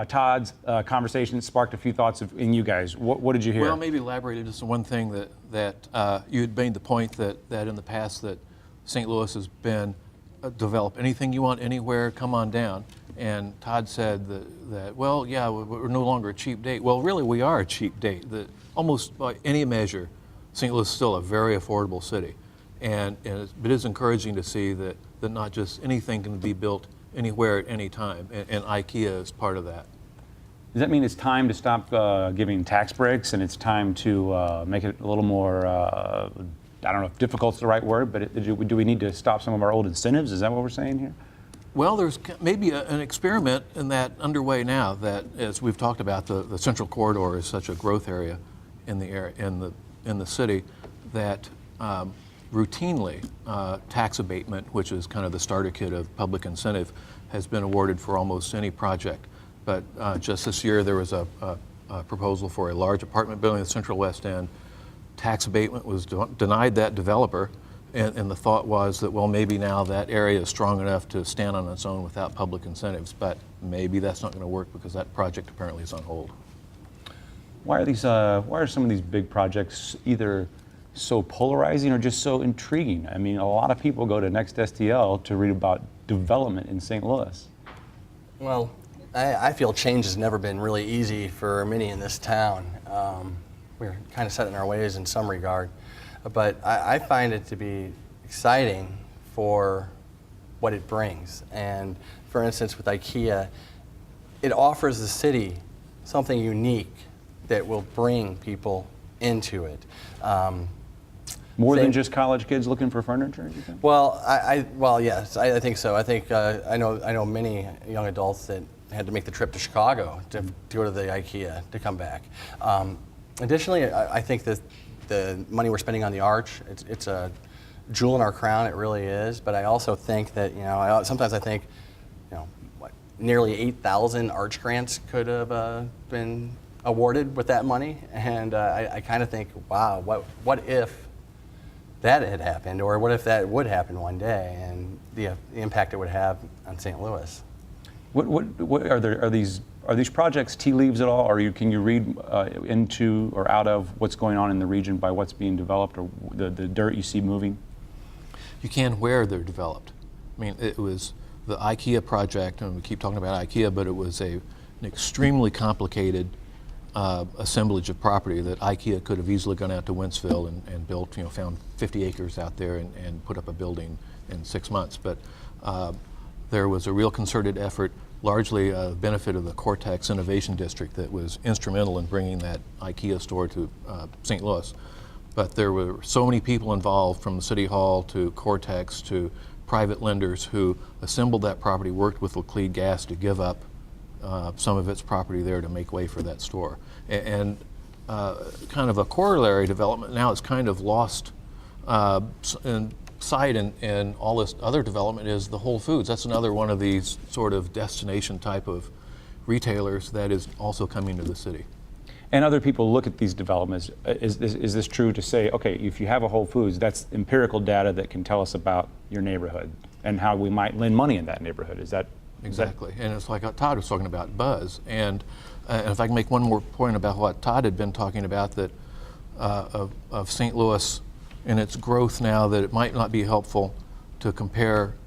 Todd's conversation sparked a few thoughts in you guys. What did you hear? Well, maybe elaborate just on one thing that you had made the point that in the past that St. Louis has been develop anything you want anywhere, come on down. And Todd said that well, yeah, we're no longer a cheap date. Well, really, we are a cheap date. That almost by any measure, St. Louis is still a very affordable city, and it is encouraging to see that not just anything can be built anywhere at any time, and IKEA is part of that. Does that mean it's time to stop giving tax breaks, and it's time to make it a little more, I don't know if difficult's the right word, but do we need to stop some of our old incentives? Is that what we're saying here? Well, there's maybe an experiment in that underway now that, as we've talked about, the Central Corridor is such a growth area in the area, in the city that routinely, tax abatement, which is kind of the starter kit of public incentive, has been awarded for almost any project. But just this year, there was a proposal for a large apartment building in the Central West End. Tax abatement was denied that developer, and the thought was that, well, maybe now that area is strong enough to stand on its own without public incentives. But maybe that's not going to work because that project apparently is on hold. Why are some of these big projects either so polarizing or just so intriguing? I mean, a lot of people go to Next STL to read about development in St. Louis. Well, I feel change has never been really easy for many in this town. We're kind of set in our ways in some regard, but I find it to be exciting for what it brings. And for instance, with IKEA, it offers the city something unique that will bring people into it. More than just college kids looking for furniture, you think? Well, well, yes, I think so. I think I know many young adults that had to make the trip to Chicago to go to the IKEA to come back. Additionally, I think that the money we're spending on the Arch, it's a jewel in our crown. It really is. But I also think that sometimes I think nearly 8,000 Arch grants could have been awarded with that money, and I kind of think, wow, what if that had happened, or what if that would happen one day, and the impact it would have on St. Louis. What are these projects tea leaves at all, or can you read into or out of what's going on in the region by what's being developed or the dirt you see moving? You can where they're developed. I mean, it was the IKEA project, and we keep talking about IKEA, but it was an extremely complicated assemblage of property that IKEA could have easily gone out to Wentzville and built, found 50 acres out there and put up a building in 6 months. But there was a real concerted effort, largely a benefit of the Cortex Innovation District, that was instrumental in bringing that IKEA store to St. Louis. But there were so many people involved, from the City Hall to Cortex to private lenders, who assembled that property, worked with Laclede Gas to give up some of its property there to make way for that store. And kind of a corollary development now is kind of lost in sight in all this other development is the Whole Foods. That's another one of these sort of destination type of retailers that is also coming to the city. And other people look at these developments. Is this true to say, okay, if you have a Whole Foods, that's empirical data that can tell us about your neighborhood and how we might lend money in that neighborhood? Is that exactly? And it's like Todd was talking about buzz. And if I can make one more point about what Todd had been talking about, that of St. Louis and its growth now, that it might not be helpful to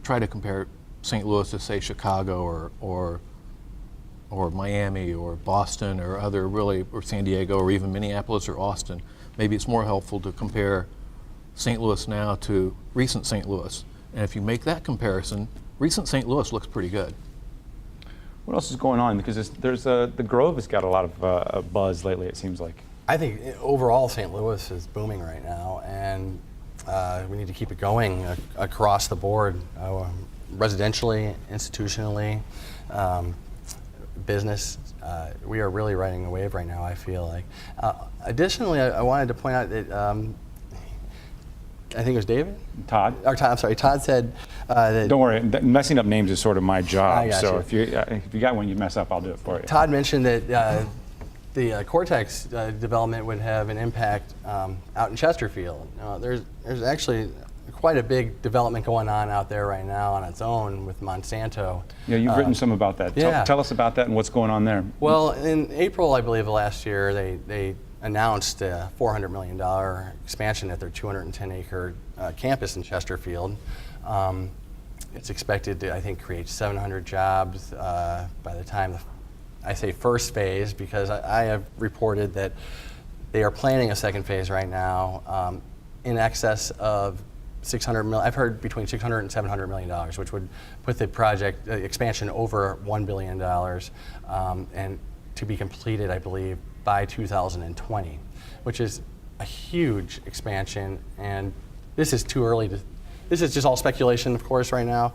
try to compare St. Louis to, say, Chicago or Miami or Boston or or San Diego or even Minneapolis or Austin. Maybe it's more helpful to compare St. Louis now to recent St. Louis. And if you make that comparison, recent St. Louis looks pretty good. What else is going on? Because the Grove has got a lot of buzz lately, it seems like. I think overall St. Louis is booming right now, and we need to keep it going across the board, residentially, institutionally, business. We are really riding a wave right now, I feel like. Additionally, I wanted to point out that I think it was David? Todd. Or Todd, I'm sorry. Todd said that... Don't worry, messing up names is sort of my job. So you. if you got one you mess up, I'll do it for you. Todd mentioned that the Cortex development would have an impact out in Chesterfield. There's actually quite a big development going on out there right now on its own with Monsanto. Yeah, you've written some about that. Yeah. Tell us about that and what's going on there. Well, in April, I believe, of last year, they announced a $400 million expansion at their 210-acre campus in Chesterfield. It's expected to, I think, create 700 jobs by the time, I say first phase, because I have reported that they are planning a second phase right now in excess of 600 million. I've heard between 600 and 700 million dollars, which would put the project expansion over $1 billion, and to be completed, I believe, by 2020, which is a huge expansion. And this is too early to. This is just all speculation, of course, right now.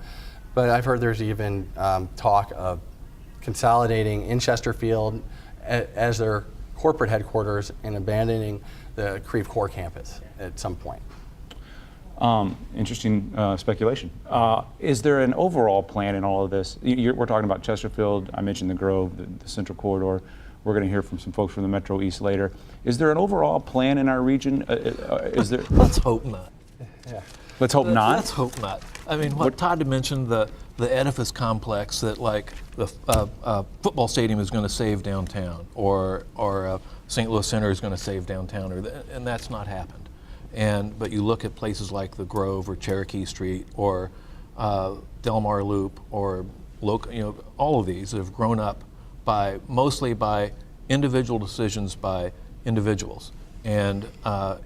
But I've heard there's even talk of consolidating in Chesterfield as their corporate headquarters and abandoning the Creve Coeur campus at some point. Interesting speculation. Is there an overall plan in all of this? We're talking about Chesterfield. I mentioned the Grove, the Central Corridor. We're going to hear from some folks from the Metro East later. Is there an overall plan in our region? Is there? Let's hope not. Yeah. Let's hope not. Let's hope not. I mean, what Todd had mentioned, the edifice complex that, like, the football stadium is going to save downtown, or St. Louis Center is going to save downtown, and that's not happened. But you look at places like the Grove or Cherokee Street or Del Mar Loop or all of these that have grown up mostly by individual decisions by individuals. And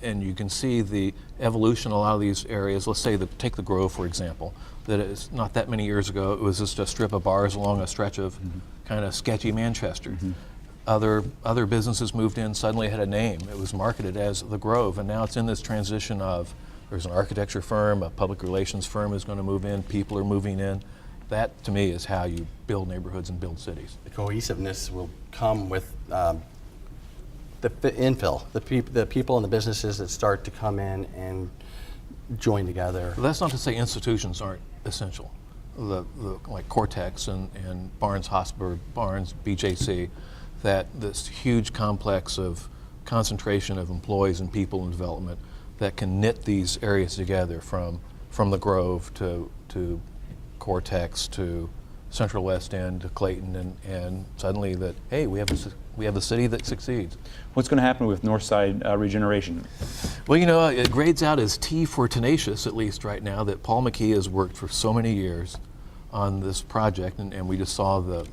you can see the evolution of a lot of these areas. Let's say take the Grove, for example, that is not that many years ago, it was just a strip of bars along a stretch of kind of sketchy Manchester. Other businesses moved in, suddenly had a name. It was marketed as the Grove, and now it's in this transition of there's an architecture firm, a public relations firm is going to move in, people are moving in. That, to me, is how you build neighborhoods and build cities. The cohesiveness will come with the infill, the people and the businesses that start to come in and join together. But that's not to say institutions aren't essential. Like Cortex and Barnes Hospital, Barnes, BJC, that this huge complex of concentration of employees and people and development that can knit these areas together from the Grove to Cortex to Central West End to Clayton, and suddenly that, hey, we have a city that succeeds. What's going to happen with Northside Regeneration? Well, it grades out as T for tenacious, at least right now, that Paul McKee has worked for so many years on this project, and we just saw the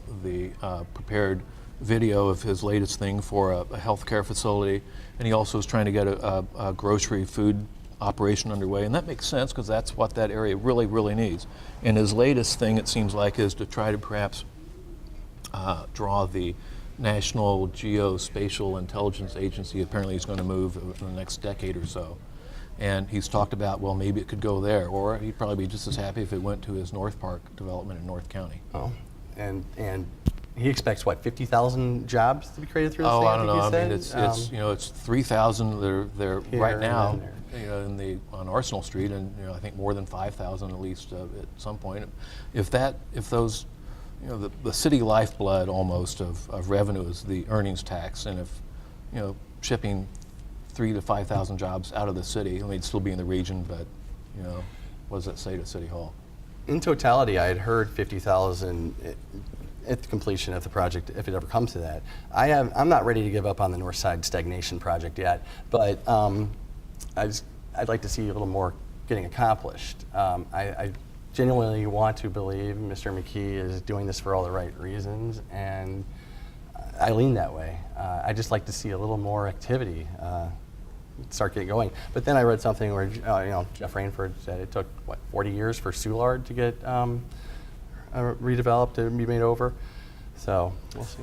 prepared video of his latest thing for a healthcare facility, and he also is trying to get a grocery food operation underway, and that makes sense because that's what that area really, really needs. And his latest thing, it seems like, is to try to perhaps draw the National Geospatial Intelligence Agency. Apparently he's going to move in the next decade or so. And he's talked about, well, maybe it could go there, or he'd probably be just as happy if it went to his North Park development in North County. Oh, and he expects, what, 50,000 jobs to be created through this thing? I don't know. I mean, it's 3,000 they're right now, on Arsenal Street, and I think more than 5,000 at least at some point. If those, the city lifeblood almost of revenue is the earnings tax, and if shipping 3,000 to 5,000 jobs out of the city, I mean, it'd still be in the region, but what does that say to City Hall? In totality, I had heard 50,000 at the completion of the project, if it ever comes to that. I'm not ready to give up on the Northside Stagnation project yet, but I'd like to see a little more getting accomplished. I genuinely want to believe Mr. McKee is doing this for all the right reasons, and I lean that way. I just like to see a little more activity start getting going. But then I read something where Jeff Rainford said it took 40 years for Soulard to get redeveloped and be made over. So we'll see.